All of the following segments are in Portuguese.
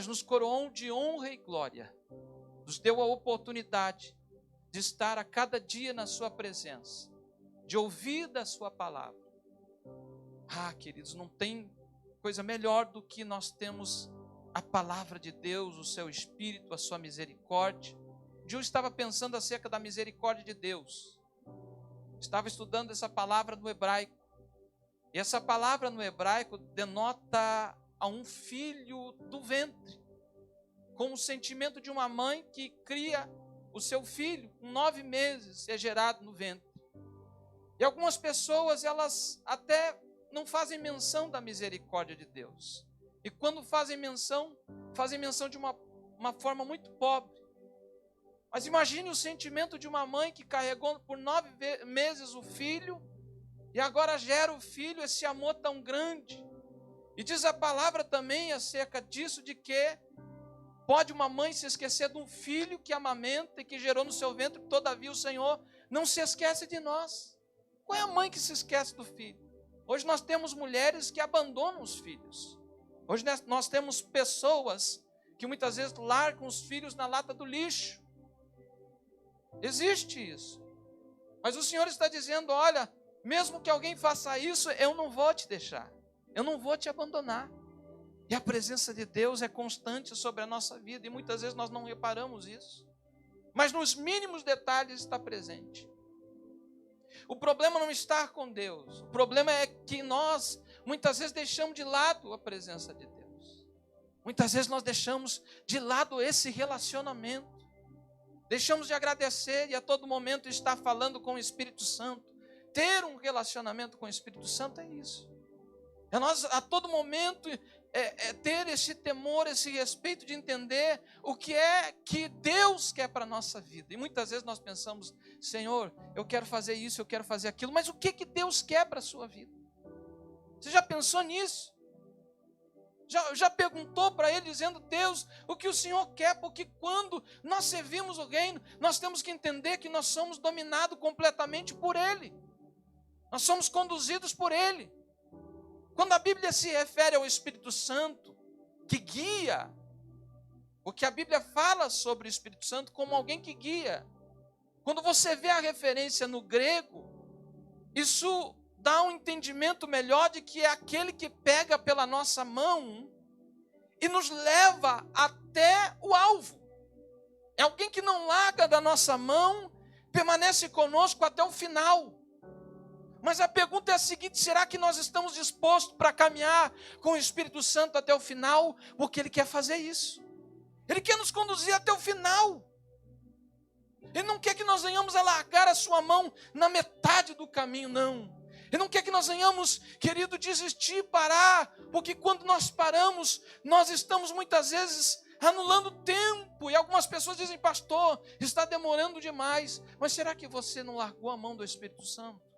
mas nos coroou de honra e glória. Nos deu a oportunidade de estar a cada dia na sua presença, de ouvir da sua palavra. Queridos, não tem coisa melhor do que nós temos a palavra de Deus, o seu Espírito, a sua misericórdia. Eu estava pensando acerca da misericórdia de Deus. Estava estudando essa palavra no hebraico. E essa palavra no hebraico denota a um filho do ventre, com o sentimento de uma mãe que cria o seu filho, com 9 meses, é gerado no ventre. E algumas pessoas, elas até não fazem menção da misericórdia de Deus. E quando fazem menção de uma forma muito pobre. Mas imagine o sentimento de uma mãe que carregou por 9 meses o filho, e agora gera o filho, esse amor tão grande. E diz a palavra também acerca disso, de que pode uma mãe se esquecer de um filho que amamenta e que gerou no seu ventre, todavia o Senhor não se esquece de nós. Qual é a mãe que se esquece do filho? Hoje nós temos mulheres que abandonam os filhos. Hoje nós temos pessoas que muitas vezes largam os filhos na lata do lixo. Existe isso. Mas o Senhor está dizendo, olha, mesmo que alguém faça isso, eu não vou te deixar. Eu não vou te abandonar. E a presença de Deus é constante sobre a nossa vida. E muitas vezes nós não reparamos isso. Mas nos mínimos detalhes está presente. O problema não está com Deus. O problema é que nós, muitas vezes, deixamos de lado a presença de Deus. Muitas vezes nós deixamos de lado esse relacionamento. Deixamos de agradecer e a todo momento estar falando com o Espírito Santo. Ter um relacionamento com o Espírito Santo é isso. É nós a todo momento ter esse temor, esse respeito de entender o que é que Deus quer para a nossa vida. E muitas vezes nós pensamos, Senhor, eu quero fazer isso, eu quero fazer aquilo, mas o que Deus quer para a sua vida? Você já pensou nisso? Já perguntou para Ele, dizendo, Deus, o que o Senhor quer? Porque quando nós servimos o reino, nós temos que entender que nós somos dominados completamente por Ele. Nós somos conduzidos por Ele. Quando a Bíblia se refere ao Espírito Santo, que guia, porque a Bíblia fala sobre o Espírito Santo como alguém que guia. Quando você vê a referência no grego, isso dá um entendimento melhor de que é aquele que pega pela nossa mão e nos leva até o alvo. É alguém que não larga da nossa mão, permanece conosco até o final. Mas a pergunta é a seguinte, será que nós estamos dispostos para caminhar com o Espírito Santo até o final? Porque Ele quer fazer isso. Ele quer nos conduzir até o final. Ele não quer que nós venhamos a largar a sua mão na metade do caminho, não. Ele não quer que nós venhamos, querido, desistir, parar. Porque quando nós paramos, nós estamos muitas vezes anulando tempo. E algumas pessoas dizem, pastor, está demorando demais. Mas será que você não largou a mão do Espírito Santo?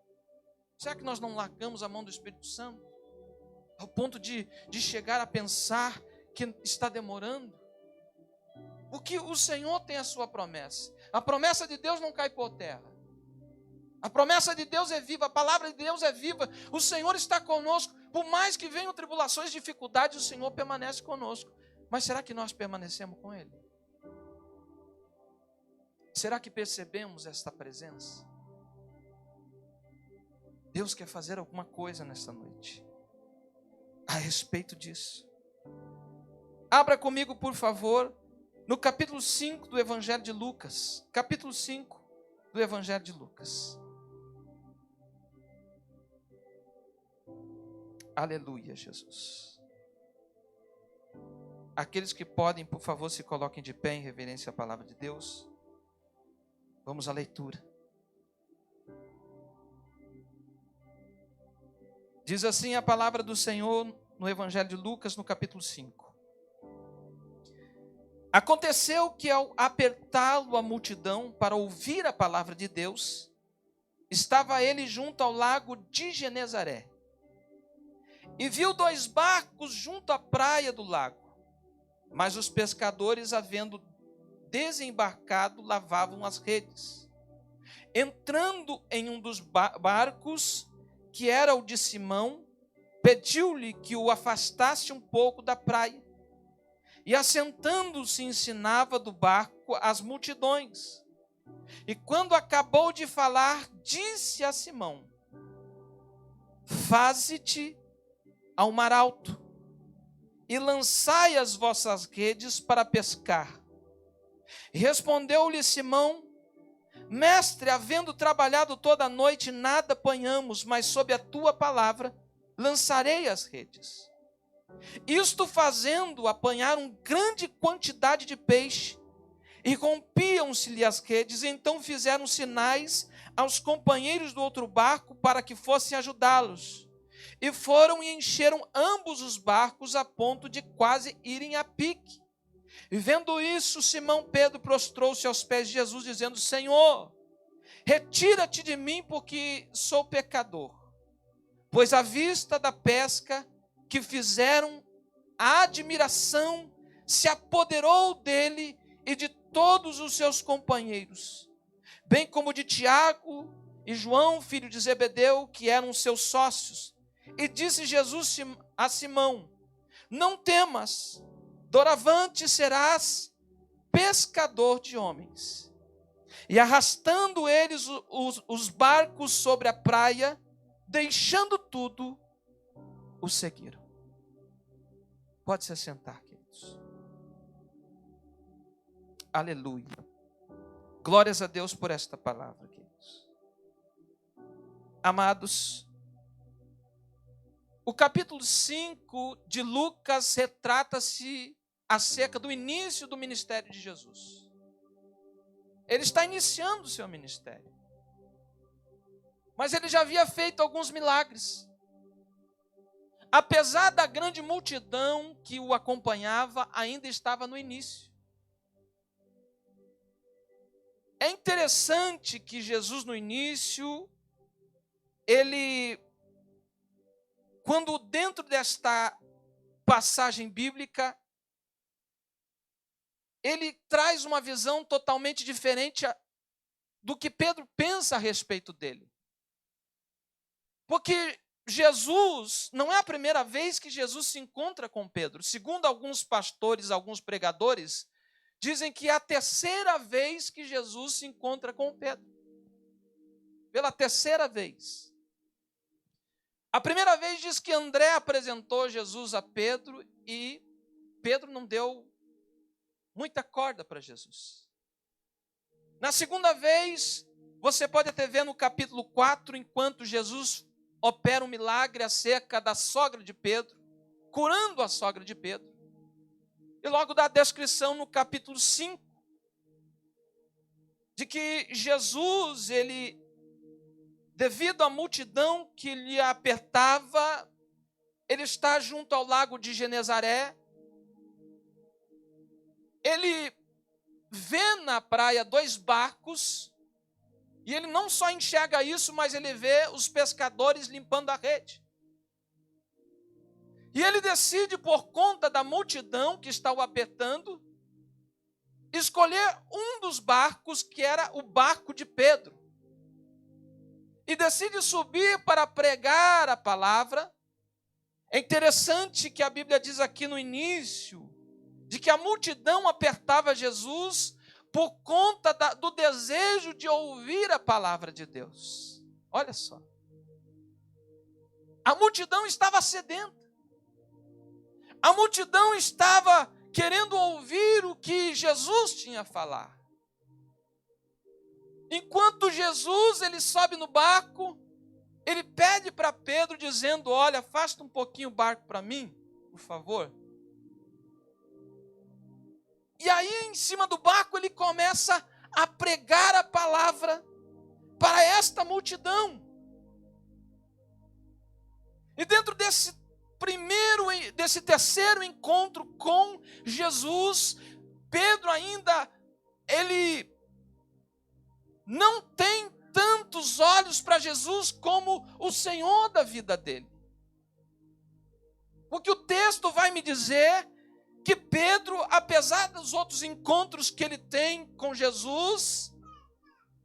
Será que nós não largamos a mão do Espírito Santo? Ao ponto de chegar a pensar que está demorando? Porque o Senhor tem a sua promessa. A promessa de Deus não cai por terra. A promessa de Deus é viva, a palavra de Deus é viva. O Senhor está conosco. Por mais que venham tribulações, dificuldades, o Senhor permanece conosco. Mas será que nós permanecemos com Ele? Será que percebemos esta presença? Deus quer fazer alguma coisa nesta noite a respeito disso. Abra comigo, por favor, no capítulo 5 do Evangelho de Lucas. Capítulo 5 do Evangelho de Lucas. Aleluia, Jesus. Aqueles que podem, por favor, se coloquem de pé em reverência à palavra de Deus. Vamos à leitura. Diz assim a palavra do Senhor no Evangelho de Lucas, no capítulo 5. Aconteceu que ao apertá-lo a multidão para ouvir a palavra de Deus, estava ele junto ao lago de Genezaré. E viu 2 barcos junto à praia do lago. Mas os pescadores, havendo desembarcado, lavavam as redes. Entrando em um dos barcos, que era o de Simão, pediu-lhe que o afastasse um pouco da praia. e assentando-se ensinava do barco as multidões. E quando acabou de falar, disse a Simão: faze-te ao mar alto e lançai as vossas redes para pescar. E respondeu-lhe Simão: mestre, havendo trabalhado toda a noite, nada apanhamos, mas sob a tua palavra lançarei as redes. Isto fazendo, apanharam grande quantidade de peixe, e rompiam-se-lhe as redes, e então fizeram sinais aos companheiros do outro barco para que fossem ajudá-los. E foram e encheram ambos os barcos a ponto de quase irem a pique. E vendo isso, Simão Pedro prostrou-se aos pés de Jesus, dizendo: Senhor, retira-te de mim, porque sou pecador. Pois à vista da pesca que fizeram, a admiração se apoderou dele e de todos os seus companheiros, bem como de Tiago e João, filho de Zebedeu, que eram seus sócios. E disse Jesus a Simão: não temas, doravante serás pescador de homens. E arrastando eles os barcos sobre a praia, deixando tudo, o seguiram. Pode se assentar, queridos. Aleluia. Glórias a Deus por esta palavra, queridos. Amados, o capítulo 5 de Lucas retrata-se acerca do início do ministério de Jesus. Ele está iniciando o seu ministério. Mas ele já havia feito alguns milagres. Apesar da grande multidão que o acompanhava, ainda estava no início. É interessante que Jesus, no início, quando dentro desta passagem bíblica, ele traz uma visão totalmente diferente do que Pedro pensa a respeito dele. Porque Jesus, não é a primeira vez que Jesus se encontra com Pedro. Segundo alguns pastores, alguns pregadores, dizem que é a terceira vez que Jesus se encontra com Pedro. Pela terceira vez. A primeira vez diz que André apresentou Jesus a Pedro e Pedro não deu muita corda para Jesus. Na segunda vez, você pode até ver no capítulo 4, enquanto Jesus opera um milagre acerca da sogra de Pedro, curando a sogra de Pedro. E logo dá a descrição no capítulo 5, de que Jesus, devido à multidão que lhe apertava, ele está junto ao lago de Genezaré. Ele vê na praia 2 barcos, e ele não só enxerga isso, mas ele vê os pescadores limpando a rede. E ele decide, por conta da multidão que está o apertando, escolher um dos barcos, que era o barco de Pedro. E decide subir para pregar a palavra. É interessante que a Bíblia diz aqui no início, de que a multidão apertava Jesus por conta do desejo de ouvir a palavra de Deus. Olha só. A multidão estava sedenta. A multidão estava querendo ouvir o que Jesus tinha a falar. Enquanto Jesus, ele sobe no barco, ele pede para Pedro, dizendo: olha, afasta um pouquinho o barco para mim, por favor. E aí, em cima do barco, ele começa a pregar a palavra para esta multidão. E dentro desse terceiro encontro com Jesus, Pedro ainda, ele não tem tantos olhos para Jesus como o Senhor da vida dele. Porque o texto vai me dizer que Pedro, apesar dos outros encontros que ele tem com Jesus,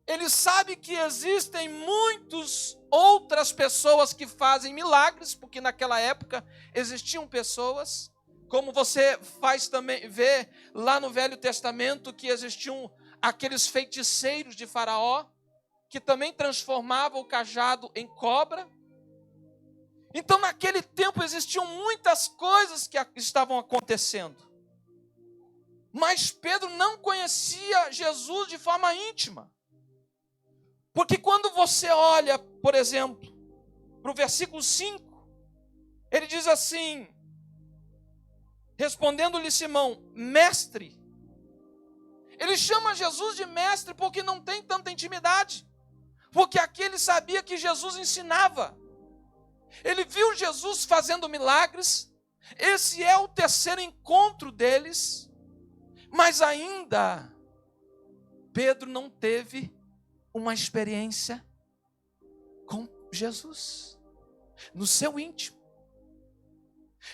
ele sabe que existem muitas outras pessoas que fazem milagres, porque naquela época existiam pessoas, Como você faz também, vê lá no Velho Testamento que existiam aqueles feiticeiros de Faraó, que também transformavam o cajado em cobra. Então naquele tempo existiam muitas coisas que estavam acontecendo. Mas Pedro não conhecia Jesus de forma íntima. Porque quando você olha, por exemplo, para o versículo 5, ele diz assim: respondendo-lhe Simão, mestre. Ele chama Jesus de mestre porque não tem tanta intimidade. Porque aqui ele sabia que Jesus ensinava. Ele viu Jesus fazendo milagres. Esse é o terceiro encontro deles. Mas ainda, Pedro não teve uma experiência com Jesus, no seu íntimo.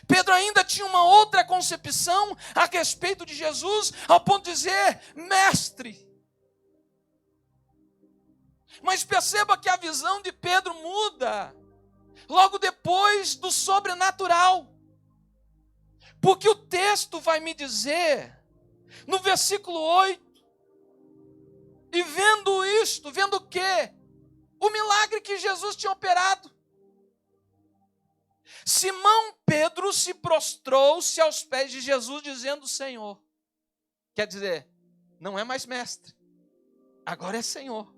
Pedro ainda tinha uma outra concepção a respeito de Jesus, ao ponto de dizer, mestre. Mas perceba que a visão de Pedro muda logo depois do sobrenatural. Porque o texto vai me dizer, no versículo 8, e vendo isto, vendo o quê? O milagre que Jesus tinha operado. Simão Pedro se prostrou-se aos pés de Jesus, dizendo, Senhor. Quer dizer, não é mais mestre, agora é Senhor.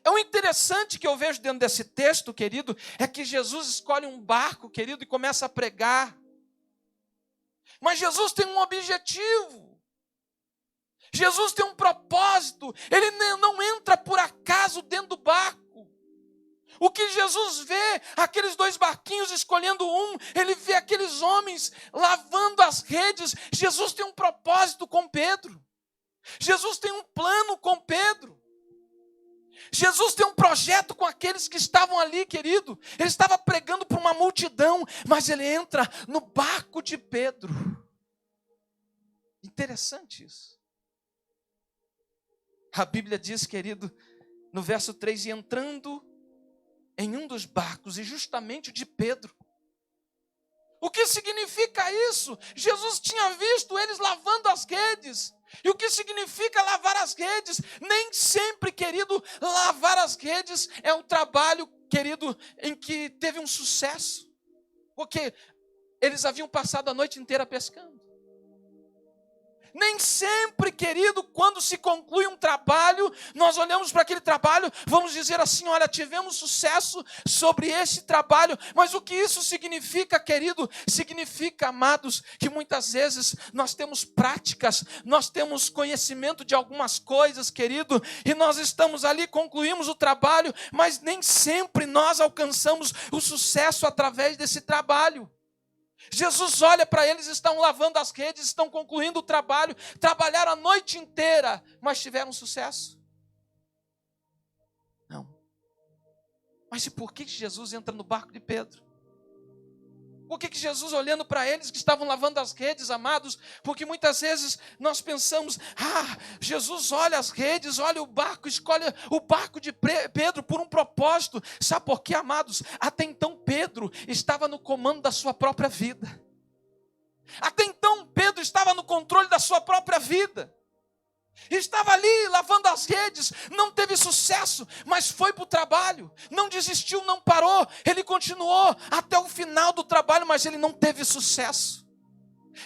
É o interessante que eu vejo dentro desse texto, querido, é que Jesus escolhe um barco, querido, e começa a pregar. Mas Jesus tem um objetivo. Jesus tem um propósito. Ele não entra por acaso dentro do barco. O que Jesus vê, aqueles dois barquinhos escolhendo um, ele vê aqueles homens lavando as redes. Jesus tem um propósito com Pedro. Jesus tem um plano com Pedro. Jesus tem um projeto com aqueles que estavam ali, querido. Ele estava pregando para uma multidão, mas ele entra no barco de Pedro. Interessante isso. A Bíblia diz, querido, no verso 3, e entrando em um dos barcos, e justamente o de Pedro. O que significa isso? Jesus tinha visto eles lavando as redes. E o que significa lavar as redes? Nem sempre, querido, lavar as redes é um trabalho, querido, em que teve um sucesso. Porque eles haviam passado a noite inteira pescando. Nem sempre, querido, quando se conclui um trabalho, nós olhamos para aquele trabalho, vamos dizer assim, olha, tivemos sucesso sobre esse trabalho. Mas o que isso significa, querido? Significa, amados, que muitas vezes nós temos práticas, nós temos conhecimento de algumas coisas, querido, e nós estamos ali, concluímos o trabalho, mas nem sempre nós alcançamos o sucesso através desse trabalho. Jesus olha para eles, estão lavando as redes, estão concluindo o trabalho, trabalharam a noite inteira, mas tiveram sucesso? Não. Mas e por que Jesus entra no barco de Pedro? Por que Jesus, olhando para eles que estavam lavando as redes, amados? Porque muitas vezes nós pensamos, Jesus olha as redes, olha o barco, escolhe o barco de Pedro por um propósito. Sabe por quê, amados? Até então Pedro estava no comando da sua própria vida. Até então Pedro estava no controle da sua própria vida. Estava ali lavando as redes, não teve sucesso, mas foi para o trabalho, não desistiu, não parou, ele continuou até o final do trabalho, mas ele não teve sucesso.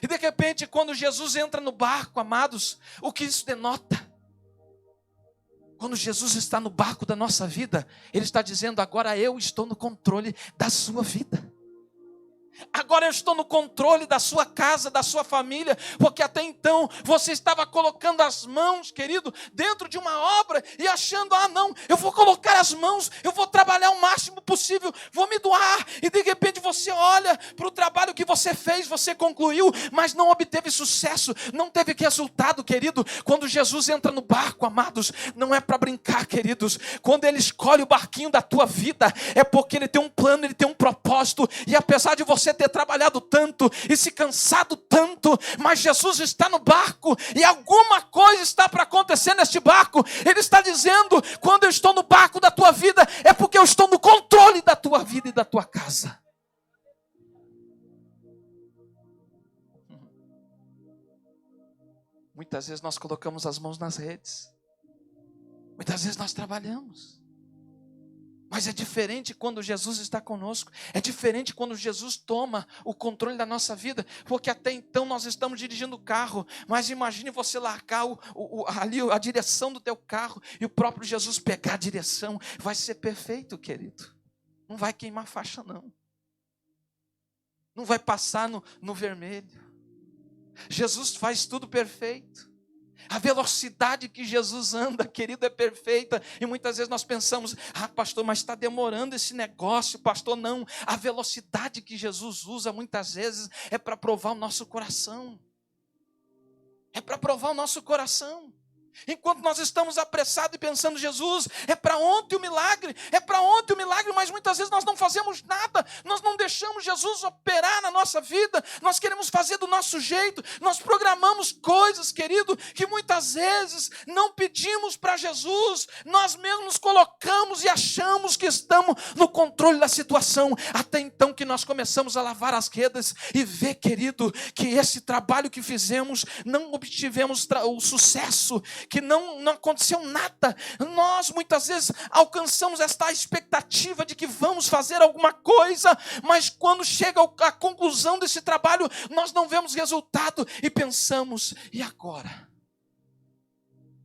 E de repente, quando Jesus entra no barco, amados, o que isso denota? Quando Jesus está no barco da nossa vida, Ele está dizendo, agora eu estou no controle da sua vida. Agora eu estou no controle da sua casa, da sua família, porque até então você estava colocando as mãos, querido, dentro de uma obra e achando, não, eu vou colocar as mãos, eu vou trabalhar o máximo possível, vou me doar, e de repente você olha para o trabalho que você fez, você concluiu, mas não obteve sucesso, não teve resultado, querido. Quando Jesus entra no barco, amados, não é para brincar, queridos. Quando Ele escolhe o barquinho da tua vida, é porque Ele tem um plano, Ele tem um propósito, e apesar de você ter trabalhado tanto e se cansado tanto, mas Jesus está no barco e alguma coisa está para acontecer neste barco. Ele está dizendo, quando eu estou no barco da tua vida, é porque eu estou no controle da tua vida e da tua casa. Muitas vezes nós colocamos as mãos nas redes. Muitas vezes nós trabalhamos. Mas é diferente quando Jesus está conosco. É diferente quando Jesus toma o controle da nossa vida. Porque até então nós estamos dirigindo o carro. Mas imagine você largar ali a direção do teu carro. E o próprio Jesus pegar a direção. Vai ser perfeito, querido. Não vai queimar faixa, não. Não vai passar no vermelho. Jesus faz tudo perfeito. A velocidade que Jesus anda, querido, é perfeita. E muitas vezes nós pensamos, pastor, mas está demorando esse negócio. Pastor, não. A velocidade que Jesus usa, muitas vezes, é para provar o nosso coração. É para provar o nosso coração. Enquanto nós estamos apressados e pensando, Jesus, é para ontem o milagre, mas muitas vezes nós não fazemos nada, nós não deixamos Jesus operar na nossa vida, nós queremos fazer do nosso jeito, nós programamos coisas, querido, que muitas vezes não pedimos para Jesus, nós mesmos colocamos e achamos que estamos no controle da situação, até então que nós começamos a lavar as redes e ver, querido, que esse trabalho que fizemos, não obtivemos o sucesso, que não aconteceu nada. Nós muitas vezes alcançamos esta expectativa de que vamos fazer alguma coisa, mas quando chega a conclusão desse trabalho, nós não vemos resultado e pensamos, e agora?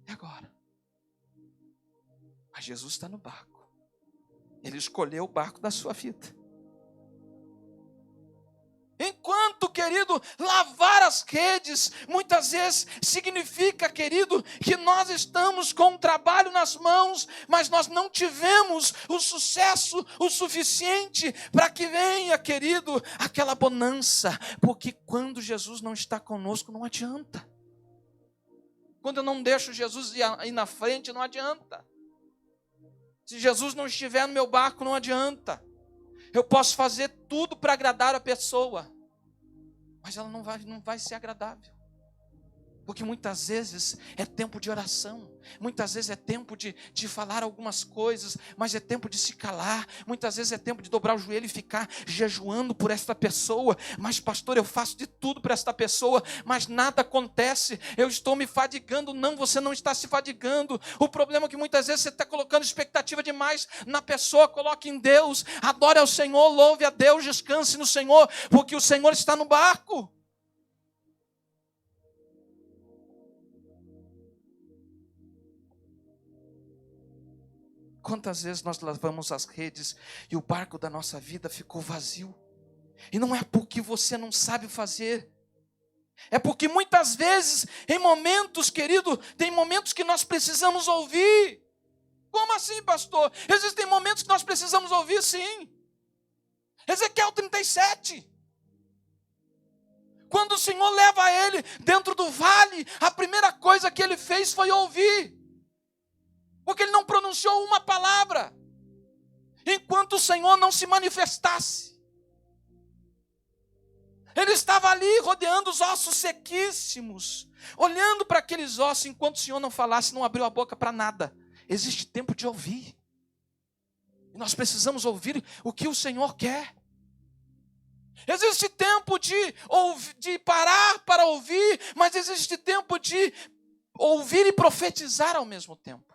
E agora? Mas Jesus está no barco. Ele escolheu o barco da sua vida. Enquanto, querido, lavar as redes, muitas vezes significa, querido, que nós estamos com o trabalho nas mãos, mas nós não tivemos o sucesso o suficiente para que venha, querido, aquela bonança. Porque quando Jesus não está conosco, não adianta. Quando eu não deixo Jesus ir na frente, não adianta. Se Jesus não estiver no meu barco, não adianta. Eu posso fazer tudo para agradar a pessoa, mas ela não vai ser agradável. Porque muitas vezes é tempo de oração, muitas vezes é tempo de falar algumas coisas, mas é tempo de se calar, muitas vezes é tempo de dobrar o joelho e ficar jejuando por esta pessoa. Mas pastor, eu faço de tudo para esta pessoa, mas nada acontece, eu estou me fadigando. Não, você não está se fadigando. O problema é que muitas vezes você está colocando expectativa demais na pessoa. Coloque em Deus, adore ao Senhor, louve a Deus, descanse no Senhor, porque o Senhor está no barco. Quantas vezes nós lavamos as redes e o barco da nossa vida ficou vazio? E não é porque você não sabe fazer. É porque muitas vezes, em momentos, querido, tem momentos que nós precisamos ouvir. Como assim, pastor? Existem momentos que nós precisamos ouvir, sim. Ezequiel 37. Quando o Senhor leva ele dentro do vale, a primeira coisa que ele fez foi ouvir. Porque ele não pronunciou uma palavra, enquanto o Senhor não se manifestasse. Ele estava ali rodeando os ossos sequíssimos, olhando para aqueles ossos, enquanto o Senhor não falasse, não abriu a boca para nada. Existe tempo de ouvir. E nós precisamos ouvir o que o Senhor quer. Existe tempo de parar para ouvir, mas existe tempo de ouvir e profetizar ao mesmo tempo.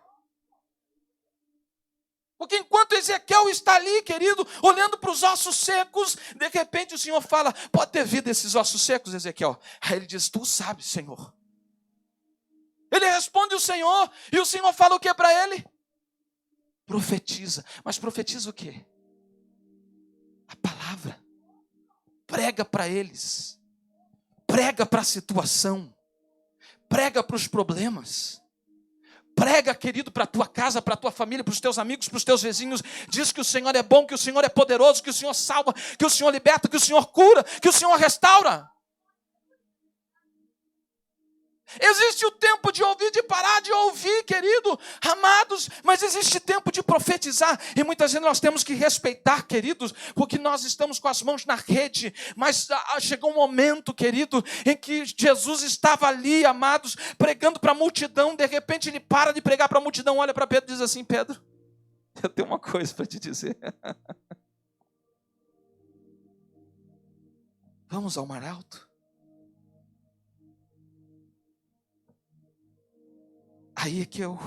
Porque enquanto Ezequiel está ali, querido, olhando para os ossos secos, de repente o Senhor fala, pode ter vida esses ossos secos, Ezequiel? Aí ele diz, tu sabes, Senhor. Ele responde o Senhor, e o Senhor fala o que para ele? Profetiza. Mas profetiza o quê? A palavra. Prega para eles. Prega para a situação. Prega para os problemas. Prega, querido, para a tua casa, para a tua família, para os teus amigos, para os teus vizinhos. Diz que o Senhor é bom, que o Senhor é poderoso, que o Senhor salva, que o Senhor liberta, que o Senhor cura, que o Senhor restaura. Existe o tempo de ouvir, de parar de ouvir, querido, amados, mas existe tempo de profetizar, e muitas vezes nós temos que respeitar, queridos, porque nós estamos com as mãos na rede, mas chegou um momento, querido, em que Jesus estava ali, amados, pregando para a multidão. De repente ele para de pregar para a multidão, olha para Pedro e diz assim, Pedro, eu tenho uma coisa para te dizer. Vamos ao mar alto? Aí é que eu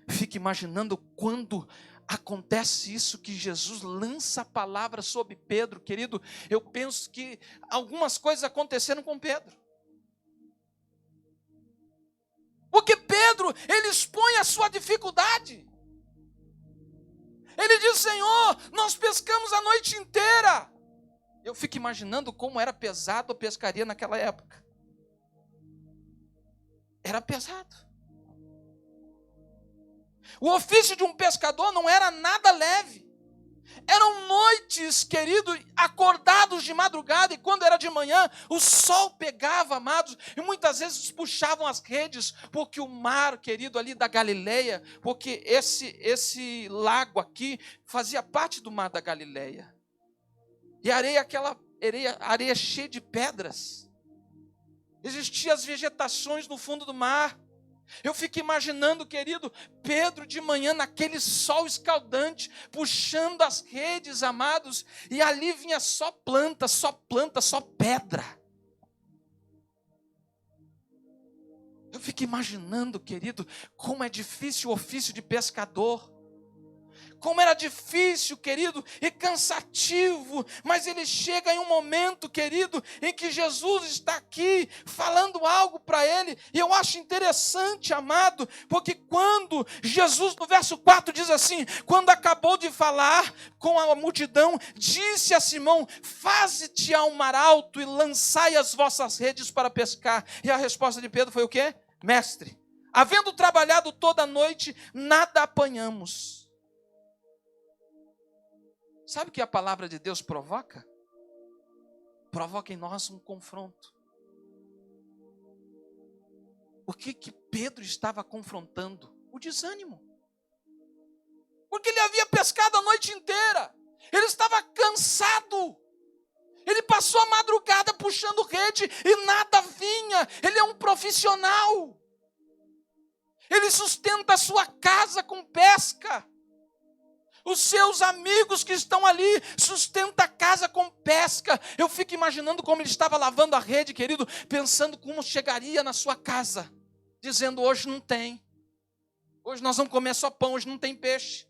fico imaginando quando acontece isso, que Jesus lança a palavra sobre Pedro, querido. Eu penso que algumas coisas aconteceram com Pedro. Porque Pedro, ele expõe a sua dificuldade. Ele diz: Senhor, nós pescamos a noite inteira. Eu fico imaginando como era pesado a pescaria naquela época. Era pesado. O ofício de um pescador não era nada leve. Eram noites, querido, acordados de madrugada, e quando era de manhã, o sol pegava, amados, e muitas vezes puxavam as redes, porque o mar, querido, ali da Galileia, porque esse lago aqui fazia parte do mar da Galileia. E a areia, aquela areia cheia de pedras. Existiam as vegetações no fundo do mar. Eu fico imaginando, querido, Pedro de manhã naquele sol escaldante, puxando as redes, amados, e ali vinha só planta, só pedra. Eu fico imaginando, querido, como é difícil o ofício de pescador. Como era difícil, querido, e cansativo, mas ele chega em um momento, querido, em que Jesus está aqui falando algo para ele, e eu acho interessante, amado, porque quando Jesus, no verso 4 diz assim: quando acabou de falar com a multidão, disse a Simão: faze-te ao mar alto e lançai as vossas redes para pescar. E a resposta de Pedro foi o quê? Mestre, havendo trabalhado toda a noite, nada apanhamos. Sabe o que a palavra de Deus provoca? Provoca em nós um confronto. O que Pedro estava confrontando? O desânimo. Porque ele havia pescado a noite inteira. Ele estava cansado. Ele passou a madrugada puxando rede e nada vinha. Ele é um profissional. Ele sustenta a sua casa com pesca. Os seus amigos que estão ali sustentam a casa com pesca. Eu fico imaginando como ele estava lavando a rede, querido, pensando como chegaria na sua casa, dizendo: hoje não tem. Hoje nós vamos comer só pão, hoje não tem peixe.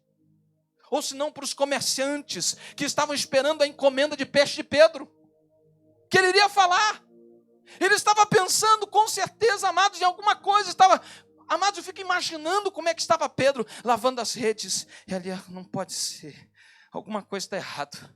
Ou se não, para os comerciantes que estavam esperando a encomenda de peixe de Pedro, que ele iria falar. Ele estava pensando, com certeza, amados, em alguma coisa. Amados, eu fico imaginando como é que estava Pedro lavando as redes. E ali, não pode ser. Alguma coisa está errada.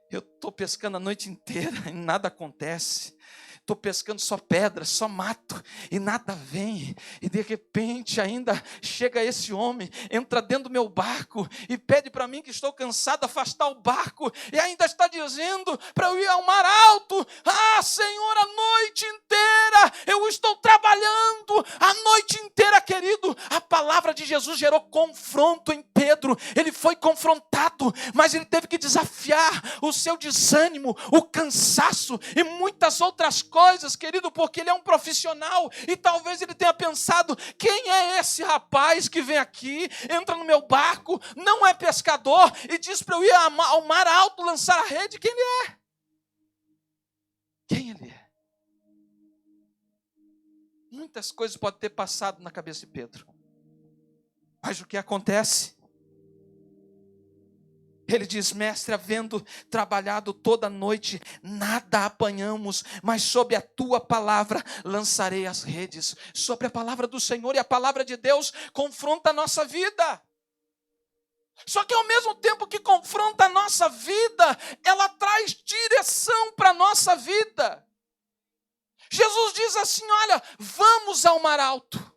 Eu estou pescando a noite inteira e nada acontece. Estou pescando só pedra, só mato, e nada vem. E de repente ainda chega esse homem, entra dentro do meu barco e pede para mim, que estou cansado, afastar o barco. E ainda está dizendo para eu ir ao mar alto. Ah, Senhor, a noite inteira eu estou trabalhando, a noite inteira, querido. A palavra de Jesus gerou confronto em Pedro. Ele foi confrontado, mas ele teve que desafiar o seu desânimo, o cansaço e muitas outras coisas, querido, porque ele é um profissional. E talvez ele tenha pensado: quem é esse rapaz que vem aqui, entra no meu barco, não é pescador e diz para eu ir ao mar alto lançar a rede? Quem ele é? Quem ele é? Muitas coisas podem ter passado na cabeça de Pedro, mas o que acontece? Ele diz: mestre, havendo trabalhado toda a noite, nada apanhamos, mas sob a tua palavra lançarei as redes. Sobre a palavra do Senhor, e a palavra de Deus confronta a nossa vida. Só que ao mesmo tempo que confronta a nossa vida, ela traz direção para a nossa vida. Jesus diz assim: olha, vamos ao mar alto.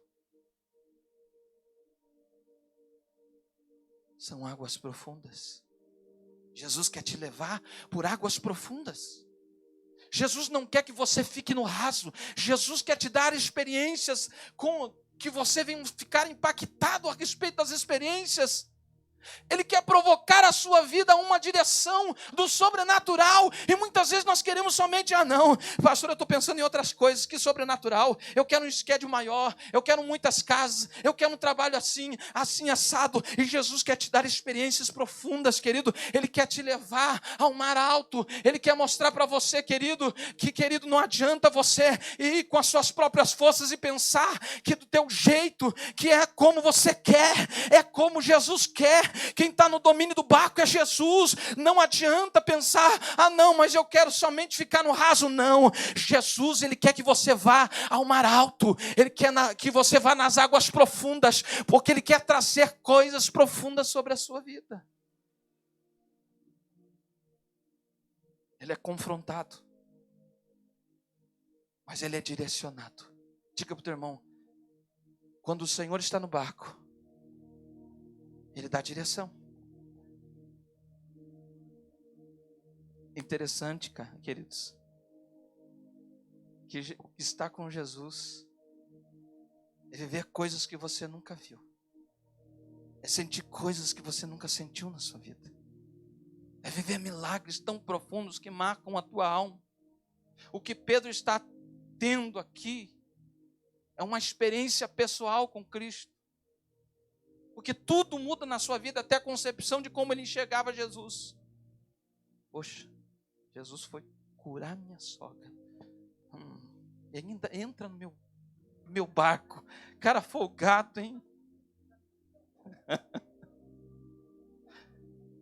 São águas profundas. Jesus quer te levar por águas profundas. Jesus não quer que você fique no raso. Jesus quer te dar experiências com que você venha ficar impactado a respeito das experiências. Ele quer provocar a sua vida a uma direção do sobrenatural. E muitas vezes nós queremos somente, não, pastor, eu estou pensando em outras coisas, que sobrenatural. Eu quero um schedule maior, eu quero muitas casas, eu quero um trabalho assim, assim assado. E Jesus quer te dar experiências profundas, querido. Ele quer te levar ao mar alto. Ele quer mostrar para você, querido, que, querido, não adianta você ir com as suas próprias forças e pensar que do teu jeito, que é como você quer, é como Jesus quer. Quem está no domínio do barco é Jesus. Não adianta pensar, não, mas eu quero somente ficar no raso. Não, Jesus, Ele quer que você vá ao mar alto. Ele quer que você vá nas águas profundas, porque Ele quer trazer coisas profundas sobre a sua vida. Ele é confrontado, mas Ele é direcionado. Diga para o teu irmão, quando o Senhor está no barco, Ele dá direção. Interessante, queridos, que estar com Jesus é viver coisas que você nunca viu. É sentir coisas que você nunca sentiu na sua vida. É viver milagres tão profundos que marcam a tua alma. O que Pedro está tendo aqui é uma experiência pessoal com Cristo. Porque tudo muda na sua vida, até a concepção de como ele enxergava Jesus. Poxa, Jesus foi curar minha sogra. E ainda entra no meu barco. Cara folgado, hein?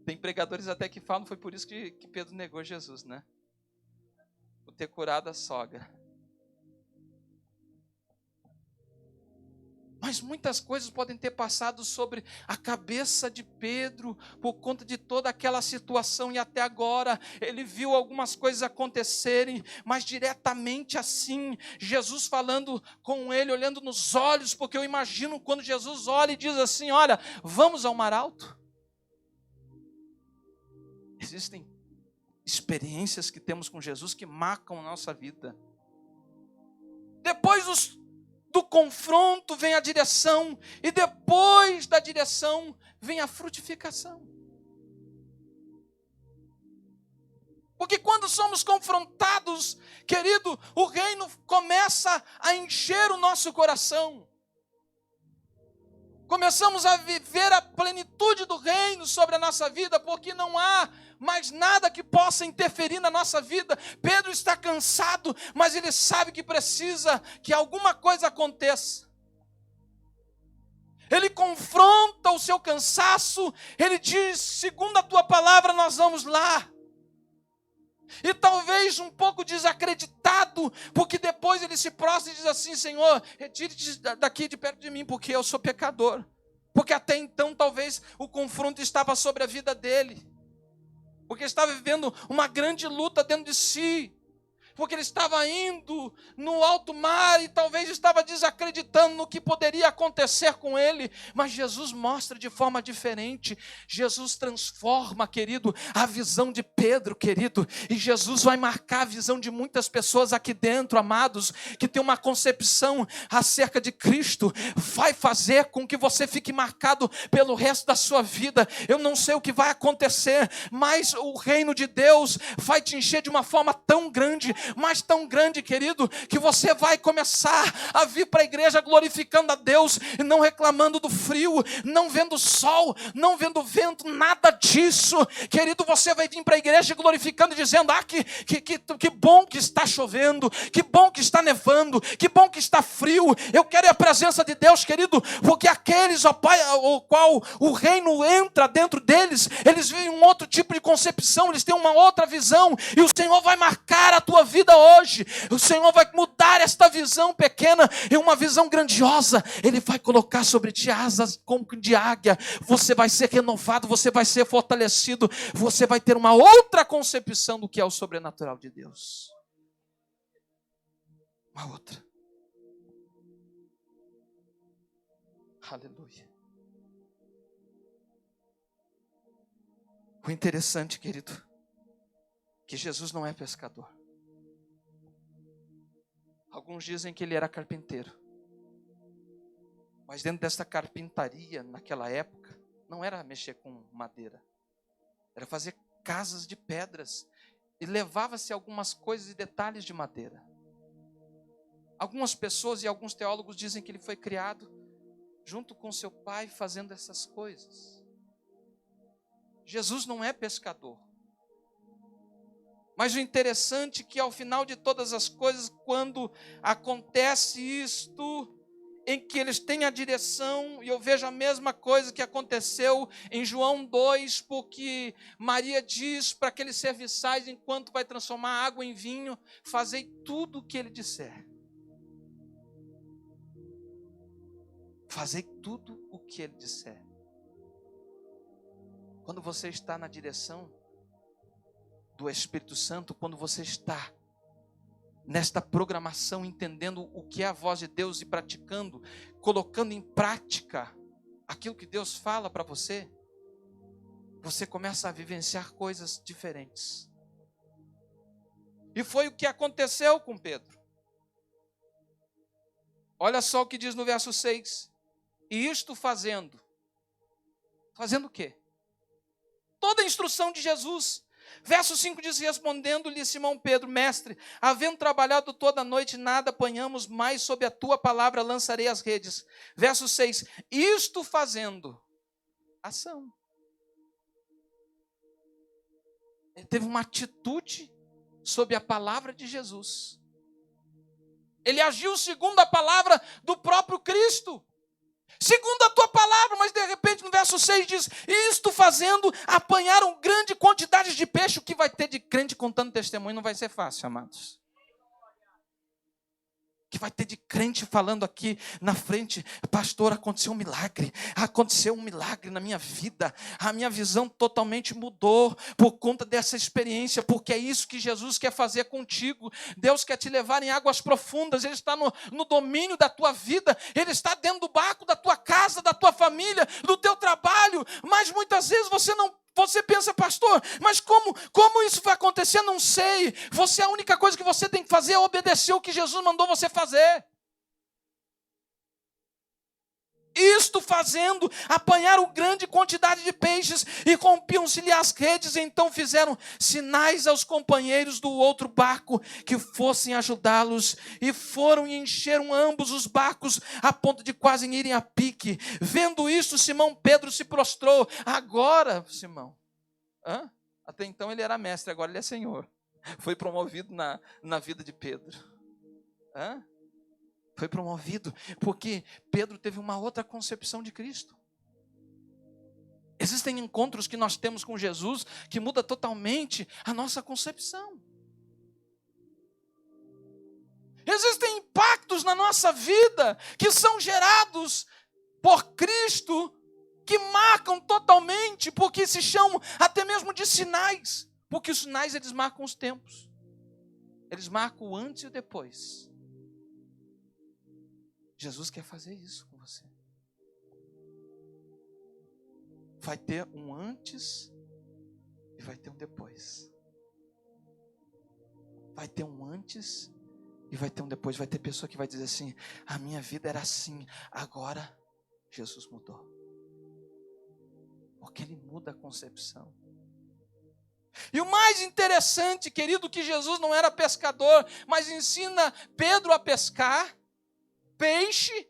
Tem pregadores até que falam, foi por isso que Pedro negou Jesus, né? Por ter curado a sogra. Mas muitas coisas podem ter passado sobre a cabeça de Pedro por conta de toda aquela situação, e até agora ele viu algumas coisas acontecerem, mas diretamente assim, Jesus falando com ele, olhando nos olhos, porque eu imagino quando Jesus olha e diz assim, olha, vamos ao mar alto. Existem experiências que temos com Jesus que marcam a nossa vida. Depois do confronto vem a direção, e depois da direção vem a frutificação. Porque quando somos confrontados, querido, o reino começa a encher o nosso coração. Começamos a viver a plenitude do reino sobre a nossa vida, porque não há mais nada que possa interferir na nossa vida. Pedro está cansado, mas ele sabe que precisa que alguma coisa aconteça. Ele confronta o seu cansaço, ele diz, segundo a tua palavra, nós vamos lá. E talvez um pouco desacreditado, porque depois ele se prostra e diz assim, Senhor, retire-te daqui de perto de mim, porque eu sou pecador. Porque até então talvez o confronto estava sobre a vida dele, porque ele estava vivendo uma grande luta dentro de si, porque ele estava indo no alto mar e talvez estava desacreditando no que poderia acontecer com ele, mas Jesus mostra de forma diferente. Jesus transforma, querido, a visão de Pedro, querido, e Jesus vai marcar a visão de muitas pessoas aqui dentro, amados, que tem uma concepção acerca de Cristo, vai fazer com que você fique marcado pelo resto da sua vida. Eu não sei o que vai acontecer, mas o reino de Deus vai te encher de uma forma tão grande, mas tão grande, querido, que você vai começar a vir para a igreja glorificando a Deus e não reclamando do frio, não vendo sol, não vendo vento, nada disso, querido. Você vai vir para a igreja glorificando e dizendo, que bom que está chovendo, que bom que está nevando, que bom que está frio. Eu quero a presença de Deus, querido, porque aqueles, ó Pai, o qual o reino entra dentro deles, eles veem um outro tipo de concepção, eles têm uma outra visão, e o Senhor vai marcar a tua vida hoje. O Senhor vai mudar esta visão pequena em uma visão grandiosa. Ele vai colocar sobre ti asas como de águia. Você vai ser renovado, você vai ser fortalecido, você vai ter uma outra concepção do que é o sobrenatural de Deus. Uma outra. Aleluia. O interessante, querido, que Jesus não é pescador. Alguns dizem que ele era carpinteiro. Mas dentro dessa carpintaria, naquela época, não era mexer com madeira, era fazer casas de pedras, e levava-se algumas coisas e detalhes de madeira. Algumas pessoas e alguns teólogos dizem que ele foi criado junto com seu pai fazendo essas coisas. Jesus não é pescador. Mas o interessante é que ao final de todas as coisas, quando acontece isto, em que eles têm a direção, e eu vejo a mesma coisa que aconteceu em João 2, porque Maria diz para aqueles serviçais, enquanto vai transformar água em vinho, fazei tudo o que ele disser. Fazei tudo o que ele disser. Quando você está na direção do Espírito Santo, quando você está nesta programação, entendendo o que é a voz de Deus e praticando, colocando em prática aquilo que Deus fala para você, você começa a vivenciar coisas diferentes. E foi o que aconteceu com Pedro. Olha só o que diz no verso 6. E isto fazendo o quê? Toda a instrução de Jesus. Verso 5 diz, respondendo-lhe Simão Pedro, mestre, havendo trabalhado toda a noite, nada apanhamos, mas sob a tua palavra lançarei as redes. Verso 6, isto fazendo, ação. Ele teve uma atitude sob a palavra de Jesus. Ele agiu segundo a palavra do próprio Cristo. Segundo a tua palavra, mas de repente no verso 6 diz, isto fazendo, apanharam grande quantidade de peixe. O que vai ter de crente contando testemunho não vai ser fácil, amados. Que vai ter de crente falando aqui na frente, pastor, aconteceu um milagre na minha vida, a minha visão totalmente mudou por conta dessa experiência, porque é isso que Jesus quer fazer contigo. Deus quer te levar em águas profundas, Ele está no domínio da tua vida, Ele está dentro do barco da tua casa, da tua família, do teu trabalho, mas muitas vezes você pensa, pastor, mas como isso vai acontecer? Não sei. A única coisa que você tem que fazer é obedecer o que Jesus mandou você fazer. Isto fazendo, apanharam grande quantidade de peixes e rompiam-se-lhe as redes, então fizeram sinais aos companheiros do outro barco que fossem ajudá-los, e foram e encheram ambos os barcos a ponto de quase irem a pique. Vendo isto, Simão Pedro se prostrou. Agora, Simão, até então ele era mestre, agora ele é senhor. Foi promovido na vida de Pedro. Foi promovido, porque Pedro teve uma outra concepção de Cristo. Existem encontros que nós temos com Jesus que muda totalmente a nossa concepção. Existem impactos na nossa vida que são gerados por Cristo, que marcam totalmente, porque se chamam até mesmo de sinais, porque os sinais eles marcam os tempos. Eles marcam o antes e o depois. Jesus quer fazer isso com você. Vai ter um antes e vai ter um depois. Vai ter um antes e vai ter um depois. Vai ter pessoa que vai dizer assim, a minha vida era assim, agora Jesus mudou. Porque Ele muda a concepção. E o mais interessante, querido, que Jesus não era pescador, mas ensina Pedro a pescar peixe,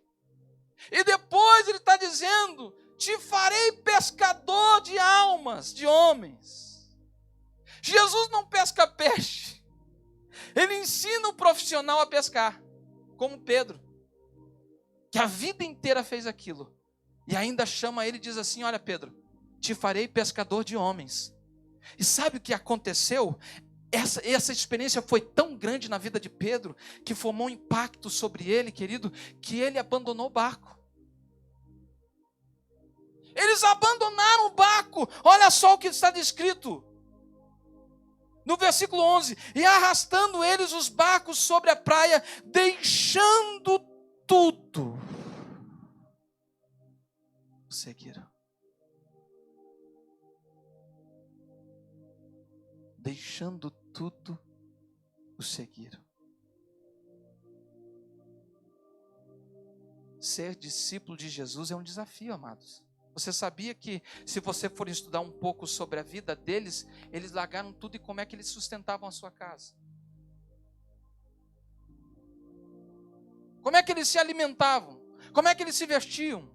e depois ele está dizendo, te farei pescador de almas, de homens. Jesus não pesca peixe, Ele ensina o profissional a pescar, como Pedro, que a vida inteira fez aquilo, e ainda chama ele e diz assim, olha Pedro, te farei pescador de homens. E sabe o que aconteceu? Essa experiência foi tão grande na vida de Pedro, que formou um impacto sobre ele, querido, que ele abandonou o barco. Eles abandonaram o barco. Olha só o que está descrito no versículo 11. E arrastando eles os barcos sobre a praia, deixando tudo, o seguiram. Deixando tudo, o seguiram. Ser discípulo de Jesus é um desafio, amados. Você sabia que, se você for estudar um pouco sobre a vida deles, eles largaram tudo e como é que eles sustentavam a sua casa? Como é que eles se alimentavam? Como é que eles se vestiam?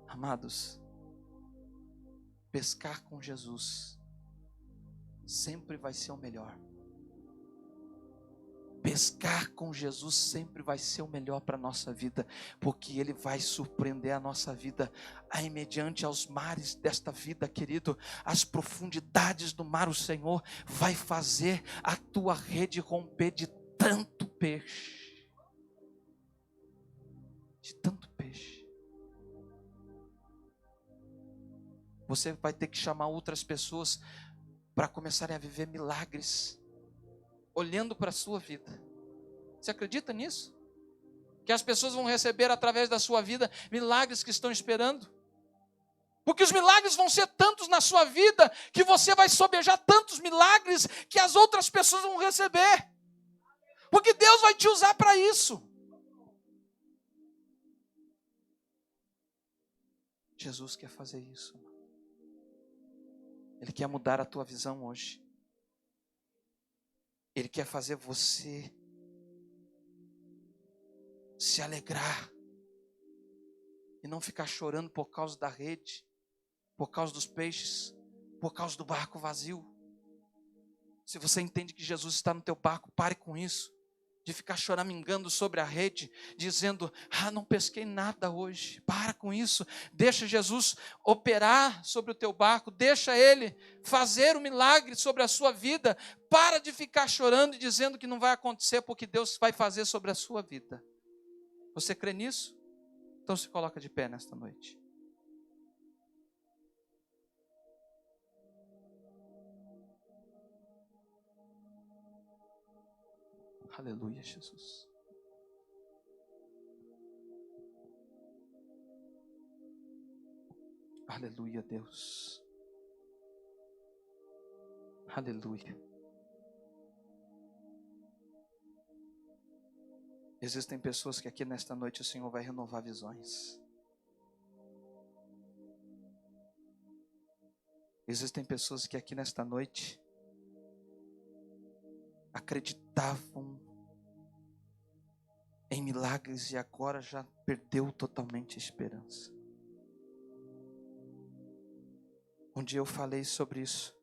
Amados, pescar com Jesus sempre vai ser o melhor. Pescar com Jesus sempre vai ser o melhor para a nossa vida, porque Ele vai surpreender a nossa vida, aí mediante aos mares desta vida, querido, as profundidades do mar, o Senhor vai fazer a tua rede romper de tanto peixe, de tanto peixe. Você vai ter que chamar outras pessoas para começarem a viver milagres, olhando para a sua vida. Você acredita nisso? Que as pessoas vão receber através da sua vida milagres que estão esperando? Porque os milagres vão ser tantos na sua vida, que você vai sobejar tantos milagres, que as outras pessoas vão receber. Porque Deus vai te usar para isso. Jesus quer fazer isso. Ele quer mudar a tua visão hoje. Ele quer fazer você se alegrar e não ficar chorando por causa da rede, por causa dos peixes, por causa do barco vazio. Se você entende que Jesus está no teu barco, pare com isso, de ficar choramingando sobre a rede, dizendo, não pesquei nada hoje. Para com isso, deixa Jesus operar sobre o teu barco, deixa Ele fazer o milagre sobre a sua vida. Para de ficar chorando e dizendo que não vai acontecer, porque Deus vai fazer sobre a sua vida. Você crê nisso? Então se coloca de pé nesta noite. Aleluia, Jesus. Aleluia, Deus. Aleluia. Existem pessoas que aqui nesta noite o Senhor vai renovar visões. Existem pessoas que aqui nesta noite acreditavam em milagres e agora já perdeu totalmente a esperança. Um dia eu falei sobre isso,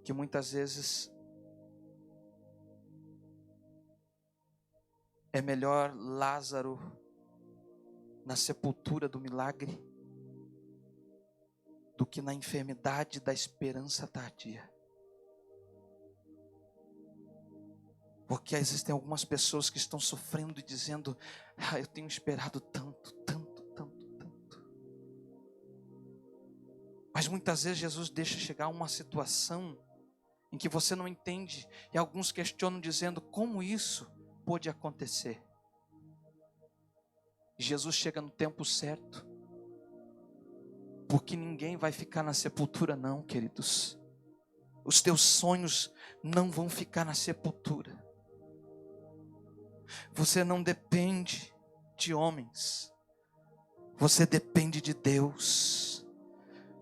que muitas vezes é melhor Lázaro na sepultura do milagre do que na enfermidade da esperança tardia. Porque existem algumas pessoas que estão sofrendo e dizendo, eu tenho esperado tanto. Mas muitas vezes Jesus deixa chegar a uma situação em que você não entende, e alguns questionam dizendo, como isso pôde acontecer? Jesus chega no tempo certo, porque ninguém vai ficar na sepultura não, queridos. Os teus sonhos não vão ficar na sepultura. Você não depende de homens, você depende de Deus.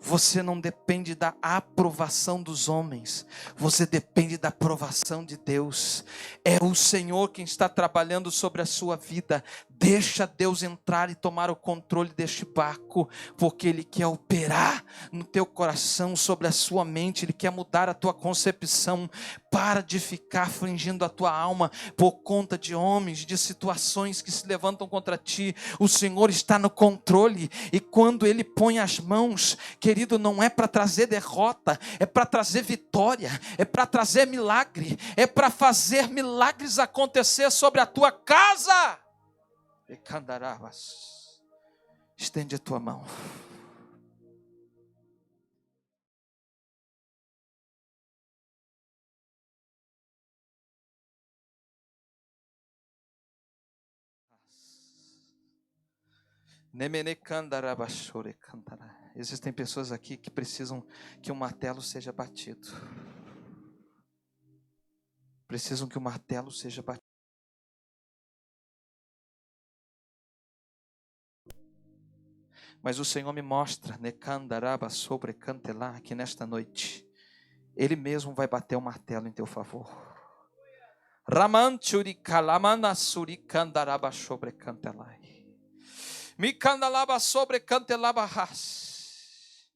Você não depende da aprovação dos homens, você depende da aprovação de Deus. É o Senhor quem está trabalhando sobre a sua vida. Deixa Deus entrar e tomar o controle deste barco, porque Ele quer operar no teu coração, sobre a sua mente, Ele quer mudar a tua concepção. Para de ficar afligindo a tua alma por conta de homens, de situações que se levantam contra ti. O Senhor está no controle, e quando Ele põe as mãos, querido, não é para trazer derrota, é para trazer vitória, é para trazer milagre, é para fazer milagres acontecer sobre a tua casa. Estende a tua mão. Existem pessoas aqui que precisam que o martelo seja batido. Precisam que o martelo seja batido. Mas o Senhor me mostra, Necandaraba sobre Cantelá, que nesta noite Ele mesmo vai bater o martelo em teu favor. Ramanchuri kalamana suri candaraba sobre Cantelai. Mi candalaba sobre Cantelaba has.